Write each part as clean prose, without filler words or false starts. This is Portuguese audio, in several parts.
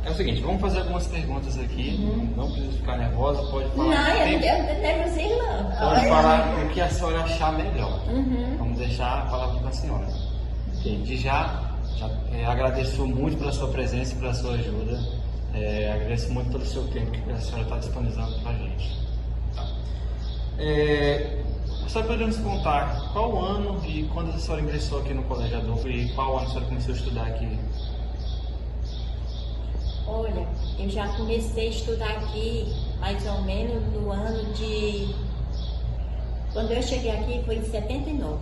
É o seguinte, vamos fazer algumas perguntas aqui. Não precisa ficar nervosa, pode falar. Não, eu não tenho nervosismo, não. Pode falar o que a senhora achar melhor. Vamos deixar a palavra com a senhora. De já agradeço muito pela sua presença e pela sua ajuda. Agradeço muito pelo seu tempo que a senhora está disponibilizando para a gente. Tá. A senhora poderia nos contar qual ano e quando a senhora ingressou aqui no Colégio Adolfo e qual ano a senhora começou a estudar aqui? Olha, eu já comecei a estudar aqui mais ou menos no ano de... Quando eu cheguei aqui foi em 79.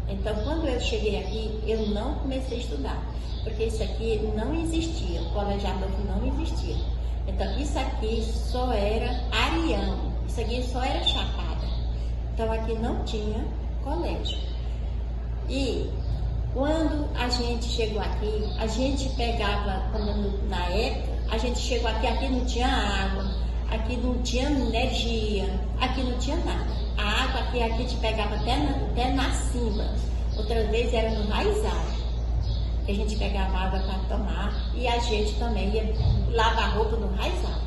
Então, quando eu cheguei aqui, eu não comecei a estudar, porque isso aqui não existia, o Colégio Adolfo não existia. Então, isso aqui só era ariano, isso aqui só era chapada. Então, aqui não tinha colégio. E quando a gente chegou aqui, a gente pegava, na época, a gente chegou aqui não tinha água, aqui não tinha energia, aqui não tinha nada. A água aqui a gente pegava até na cima, outra vez era no raizal, que a gente pegava água para tomar e a gente também ia lavar roupa no raizal.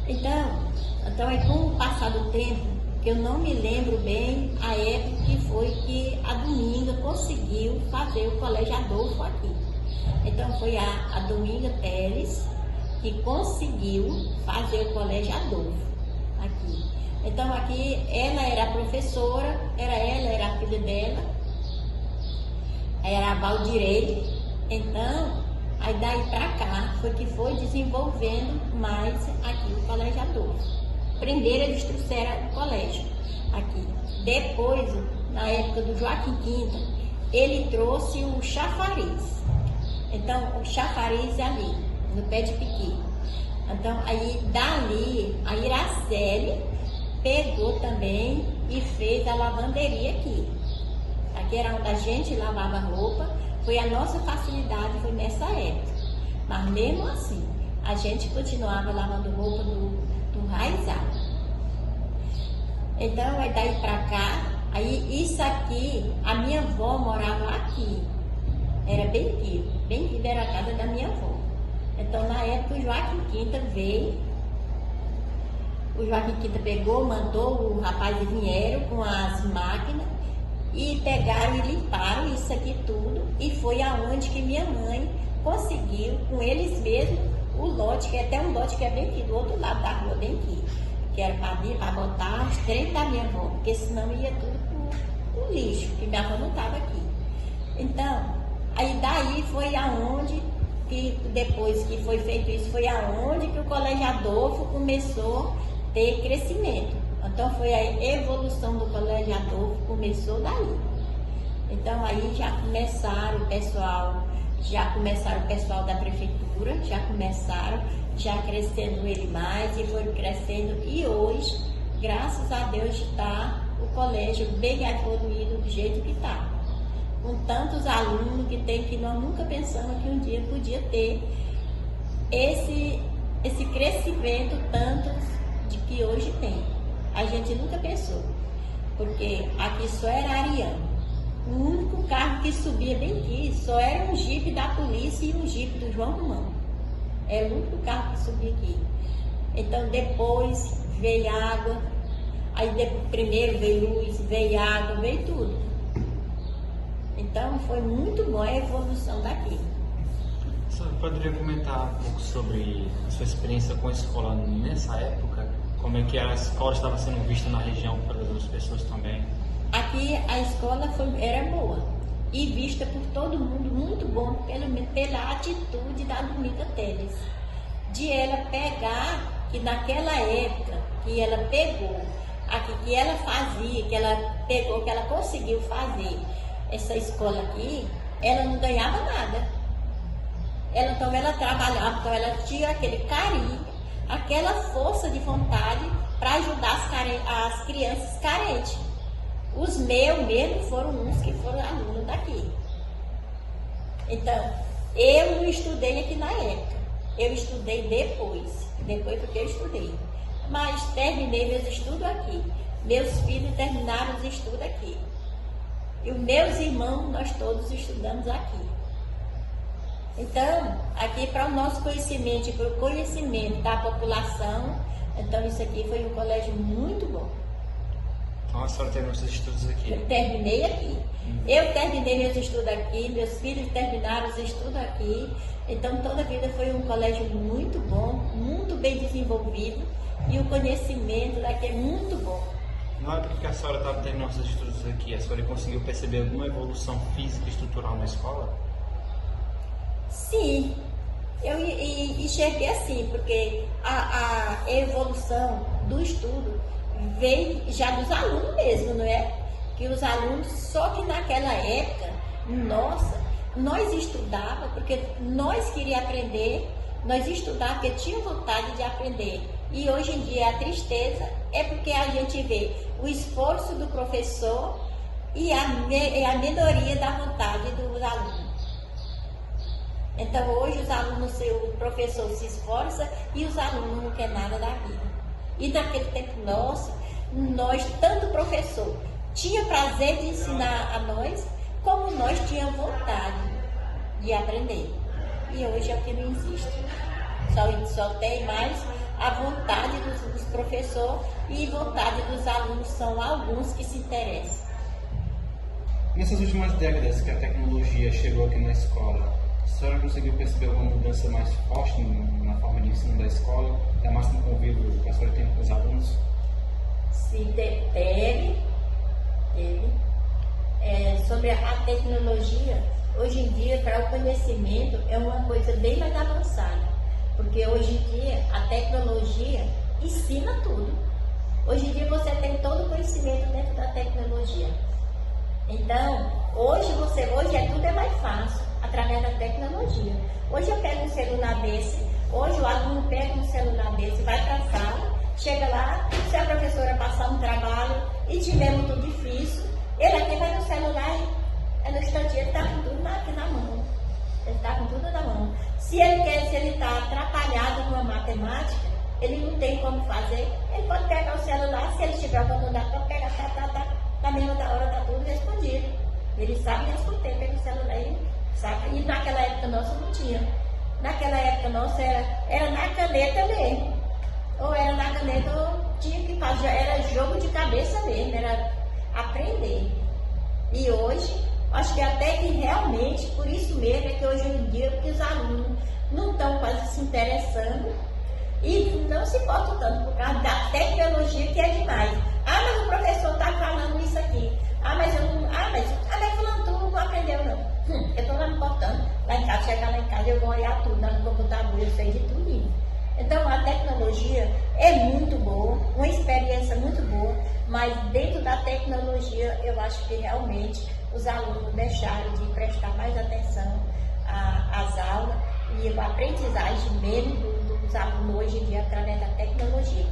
Então é com o passar do tempo, que eu não me lembro bem a época que foi que a Dominga conseguiu fazer o Colégio Adolfo aqui. Então foi a Dominga Teles que conseguiu fazer o Colégio Adolfo aqui. Então aqui ela era a professora, era a filha dela, era a Valdirei. Então, aí daí pra cá foi desenvolvendo mais aqui o Colégio Adolfo. Primeiro eles trouxeram o colégio aqui. Depois, na época do Joaquim Quinta, ele trouxe o chafariz. Então, o chafariz ali, no pé de piqui. Então, aí dali, a Iraceli pegou também e fez a lavanderia aqui. Aqui era onde a gente lavava roupa. Foi a nossa facilidade, foi nessa época. Mas mesmo assim, a gente continuava lavando roupa do raizal. Então, é daí pra cá, aí isso aqui, a minha avó morava aqui. Era bem aqui era a casa da minha avó. Então, na época, o Joaquim Quinta veio. O Joaquim Quinta pegou, mandou o rapaz e vieram com as máquinas e pegaram e limparam isso aqui tudo. E foi aonde que minha mãe conseguiu, com eles mesmos, o lote, que é até um lote que é bem aqui, do outro lado da rua, bem aqui. Que era para botar os trem da minha avó, porque senão ia tudo pro lixo, que minha avó não estava aqui. Então, aí daí foi aonde, que depois que foi feito isso, foi aonde que o Colégio Adolfo começou a ter crescimento. Então foi a evolução do Colégio Adolfo, começou daí. Então aí já começaram o pessoal da prefeitura, já crescendo ele mais e foi crescendo. E hoje, graças a Deus, está o colégio bem evoluído do jeito que está. Com tantos alunos que tem, que nós nunca pensamos que um dia podia ter esse crescimento tanto de que hoje tem. A gente nunca pensou, porque aqui só era ariano. O único carro que subia bem aqui só era um jipe da polícia e um jipe do João Romão. Era o único carro que subia aqui. Então depois veio água, aí primeiro veio luz, veio água, veio tudo. Então foi muito boa a evolução daqui. A senhora poderia comentar um pouco sobre a sua experiência com a escola nessa época? Como é que a escola estava sendo vista na região pelas outras pessoas também? Aqui a escola era boa e vista por todo mundo, muito bom, pela atitude da Dominga Teles, de ela pegar, que naquela época que ela pegou, aqui, que ela fazia, que ela pegou, que ela conseguiu fazer essa escola aqui, ela não ganhava nada. Então ela trabalhava, então ela tinha aquele carinho, aquela força de vontade para ajudar as crianças carentes. Os meus mesmo foram uns que foram alunos daqui. Então, eu não estudei aqui na época. Eu estudei depois porque eu estudei. Mas terminei meus estudos aqui. Meus filhos terminaram os estudos aqui. E os meus irmãos, nós todos estudamos aqui. Então, aqui para o nosso conhecimento e para o conhecimento da população, então isso aqui foi um colégio muito bom. Então a senhora terminou seus estudos aqui? Eu terminei aqui. Eu terminei meus estudos aqui, meus filhos terminaram os estudos aqui. Então toda a vida foi um colégio muito bom, muito bem desenvolvido e o conhecimento daqui é muito bom. Na época que a senhora estava terminando seus estudos aqui, a senhora conseguiu perceber alguma evolução física e estrutural na escola? Sim, eu enxerguei assim, porque a evolução do estudo veio já dos alunos mesmo, não é? Que os alunos, só que naquela época, nossa, nós estudávamos porque nós queríamos aprender, nós estudávamos porque tinha vontade de aprender. E hoje em dia a tristeza é porque a gente vê o esforço do professor e a melhoria da vontade dos alunos. Então hoje os alunos, o professor se esforça e os alunos não querem nada da vida. E naquele tempo nosso, nós, tanto o professor tinha prazer de ensinar a nós, como nós tínhamos vontade de aprender. E hoje é o que não existe. Só tem mais a vontade dos professores e vontade dos alunos, são alguns que se interessam. Nessas últimas décadas que a tecnologia chegou aqui na escola, a senhora conseguiu perceber alguma mudança mais forte na forma de ensino da escola, até mais no convívio que a senhora tem com os alunos? Sim, teve. Sobre a tecnologia, hoje em dia, para o conhecimento, é uma coisa bem mais avançada. Porque hoje em dia, a tecnologia ensina tudo. Hoje em dia, você tem todo o conhecimento dentro da tecnologia. Então, hoje tudo é mais fácil, através da tecnologia. Hoje eu pego um celular desse, hoje o aluno pega um celular desse, vai para a sala, chega lá, se a professora passar um trabalho e tiver muito difícil, ele aqui vai no celular e no instante ele está com tudo aqui na mão. Ele está com tudo na mão. Se ele está atrapalhado com a matemática, ele não tem como fazer, ele pode pegar o celular, se ele tiver a oportunidade, pode pegar, na mesma hora está tudo respondido. Ele sabe responder pelo celular, ele sabe. E naquela época nossa não tinha. Naquela época nossa era na caneta mesmo. Ou era na caneta ou tinha que fazer, era jogo de cabeça mesmo, era aprender. E hoje, acho que até que realmente, por isso mesmo é que hoje em dia, porque os alunos não estão quase se interessando e não se importam tanto por causa da tecnologia que é demais. Ah, mas o professor está falando isso aqui. Mas fulano, tu não aprendeu não. Eu estou lá me importando. Lá em casa, chegar lá em casa, eu vou olhar tudo no computador, eu sei de tudo. Então a tecnologia é muito boa, uma experiência muito boa, mas dentro da tecnologia eu acho que realmente os alunos deixaram de prestar mais atenção às aulas e a aprendizagem mesmo dos alunos hoje em dia através da tecnologia.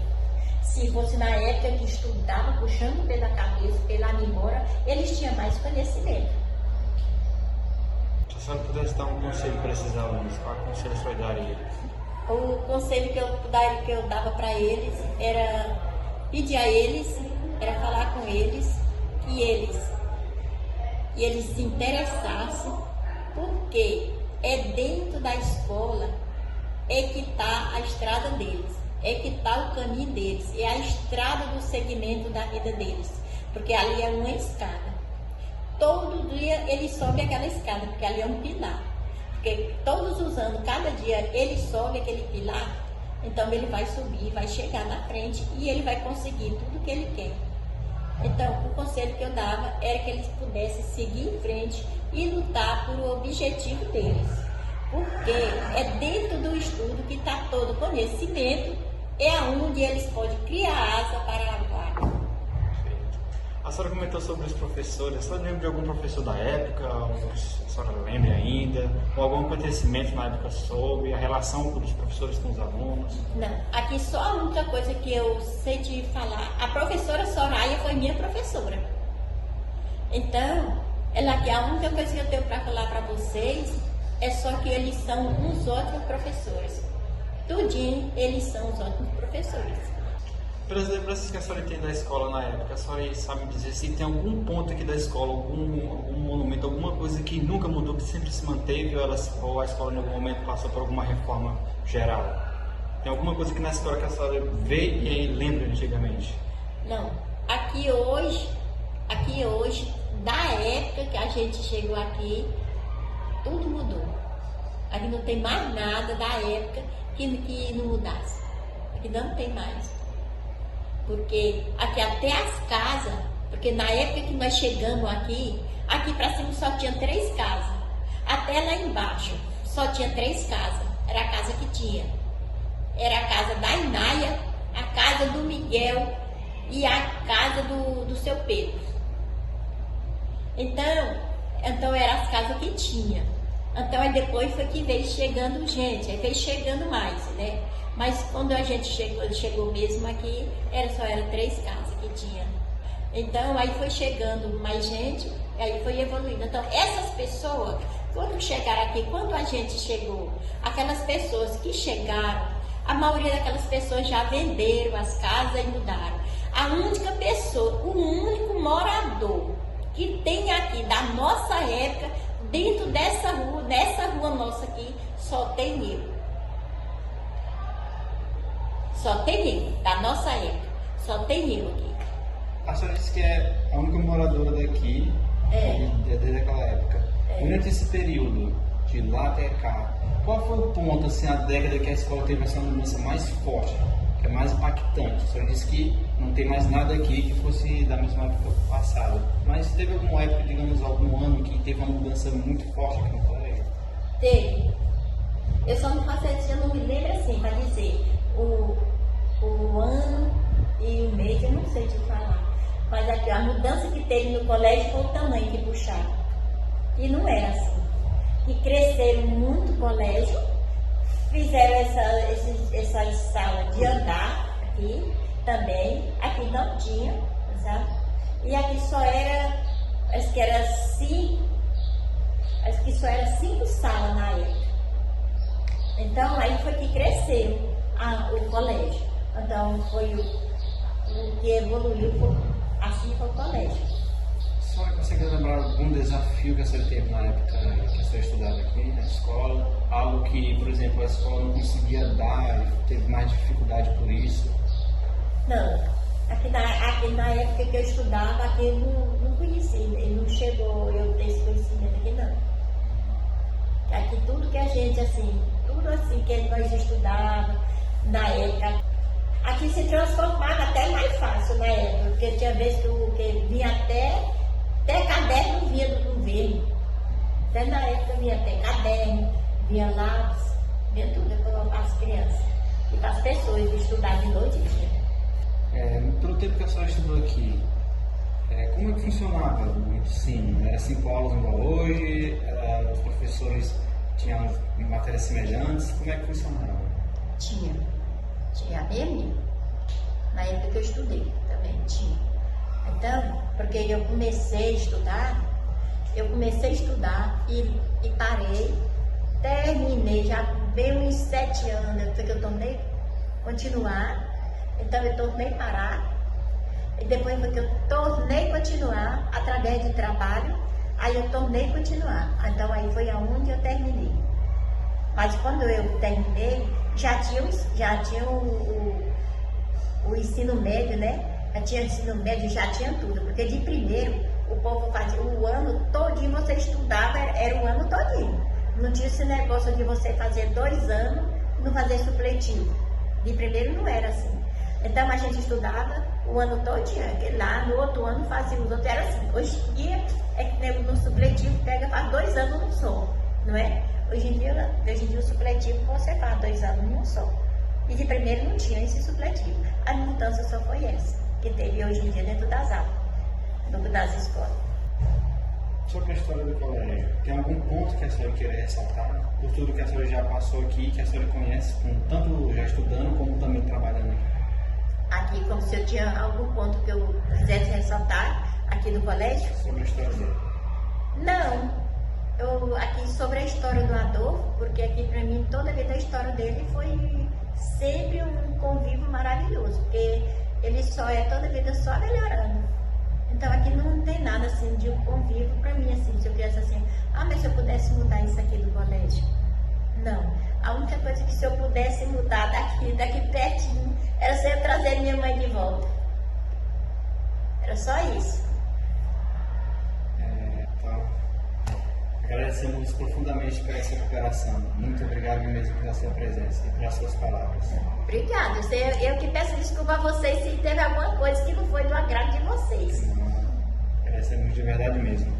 Se fosse na época que estudava, puxando pela cabeça, pela memória, eles tinham mais conhecimento. Se a senhora pudesse dar um conselho para esses alunos, qual conselho a senhora daria? O conselho que eu dava para eles era pedir a eles, era falar com eles, que eles se interessassem, porque é dentro da escola é que está a estrada deles, é que está o caminho deles, é a estrada do segmento da vida deles, porque ali é uma escada. Todo dia ele sobe aquela escada, porque ali é um pilar. Porque todos os anos, cada dia, ele sobe aquele pilar, então ele vai subir, vai chegar na frente e ele vai conseguir tudo que ele quer. Então, o conselho que eu dava era que eles pudessem seguir em frente e lutar por o objetivo deles. Porque é dentro do estudo que está todo o conhecimento, é onde eles podem criar asa para voar. A senhora comentou sobre os professores. A senhora lembra de algum professor da época? A senhora lembra ainda? Ou algum acontecimento na época sobre a relação dos professores com os alunos? Não, aqui só a única coisa que eu sei te falar. A professora Soraya foi minha professora. Então, ela aqui, a única coisa que eu tenho para falar para vocês é só que eles são uns ótimos professores. Tudinho, eles são os ótimos professores. Pelas lembranças que a senhora tem da escola na época, a senhora sabe dizer se tem algum ponto aqui da escola, algum monumento, alguma coisa que nunca mudou, que sempre se manteve, ou a escola em algum momento passou por alguma reforma geral? Tem alguma coisa que na escola que a senhora vê e lembra antigamente? Não. Aqui hoje, da época que a gente chegou aqui, tudo mudou. Aqui não tem mais nada da época que não mudasse. Aqui não tem mais. Porque aqui até as casas, porque na época que nós chegamos aqui para cima só tinha 3 casas. Até lá embaixo só tinha 3 casas. Era a casa que tinha. Era a casa da Ináia, a casa do Miguel e a casa do seu Pedro. Então eram as casas que tinha. Então aí depois foi que veio chegando gente, aí veio chegando mais, né? Mas quando a gente chegou mesmo aqui, só era 3 casas que tinha. Então aí foi chegando mais gente, aí foi evoluindo. Então essas pessoas, quando chegaram aqui, quando a gente chegou, aquelas pessoas que chegaram, a maioria daquelas pessoas já venderam as casas e mudaram. A única pessoa, o único morador que tem aqui da nossa época, dentro dessa rua nossa aqui, só tem eu. Só tem eu, da nossa época. Só tem eu aqui. A senhora disse que é a única moradora daqui, desde aquela época. Durante esse período, de lá até cá, qual foi o ponto, assim, a década que a escola teve essa mudança mais forte, que é mais impactante? A senhora disse que não tem mais nada aqui que fosse da mesma época passada. Mas teve alguma época, digamos, algum ano que teve uma mudança muito forte aqui no colégio? Teve. Eu só não faço isso, eu não me lembro assim, para dizer o ano e o mês, eu não sei te falar. Mas aqui, a mudança que teve no colégio foi o tamanho que puxaram. E não era assim. Que cresceram muito o colégio, fizeram essas salas de andar aqui também. Aqui não tinha, sabe? E aqui só era, acho que só era 5 salas na época. Então aí foi que cresceu o colégio. Então foi o que evoluiu, assim foi o colégio. A senhora consegue lembrar algum desafio que a senhora teve na época que a senhora estudava aqui na escola? Algo que, por exemplo, a escola não conseguia dar, teve mais dificuldade por isso? Não. Aqui na época que eu estudava, aqui eu não conhecia, ele não chegou eu ter esse conhecimento aqui não. Aqui tudo que a gente, assim, tudo assim que nós estudávamos na época, aqui se transformava até mais fácil na época, porque tinha vezes que vinha até caderno vinha do governo. Até na época vinha até caderno, vinha lápis, vinha tudo para as crianças e para as pessoas estudar de noite e dia. Pelo tempo que a senhora estudou aqui, como é que funcionava o ensino? Era 5 aulas igual hoje? Os professores tinham matérias semelhantes? Como é que funcionava? Tinha mesmo. Na época que eu estudei também tinha. Então, porque eu comecei a estudar e parei, terminei, já veio uns 7 anos, foi que eu tornei continuar. Então eu tornei parar, e depois foi que eu tornei continuar através de trabalho, aí eu tornei continuar. Então aí foi aonde eu terminei. Mas quando eu terminei, já tinha o ensino médio, né? Já tinha ensino médio, já tinha tudo, porque de primeiro o povo fazia o ano todinho, você estudava, era o ano todinho. Não tinha esse negócio de você fazer 2 anos e não fazer supletivo. De primeiro não era assim. Então a gente estudava o ano todinho, lá no outro ano fazia os outros, era assim. Hoje em dia é que no supletivo faz 2 anos num só, não é? Hoje em dia o supletivo você faz 2 anos num só. E de primeiro não tinha esse supletivo. A mudança só foi essa, que teve hoje em dia dentro das aulas, das escolas. Sobre a história do colégio, tem algum ponto que a senhora queira ressaltar? Por tudo que a senhora já passou aqui, que a senhora conhece, tanto já estudando como também trabalhando aqui? Aqui, como se eu tinha algum ponto que eu quisesse ressaltar aqui do colégio? Sobre a história dele? Não. Aqui sobre a história do Adolfo, porque aqui para mim toda a vida a história dele foi sempre um convívio maravilhoso, porque ele só é toda vida só melhorando. Então aqui não tem nada assim de um convívio para mim, assim, se eu penso assim, mas se eu pudesse mudar isso aqui do colégio. Não. A única coisa que se eu pudesse mudar daqui pertinho, era se eu trazer minha mãe de volta. Era só isso. Então, agradecemos profundamente por essa cooperação. Muito obrigado mesmo pela sua presença e pelas suas palavras. Obrigada. Eu que peço desculpa a vocês se teve alguma coisa que não foi do agrado de vocês. Agradecemos de verdade mesmo.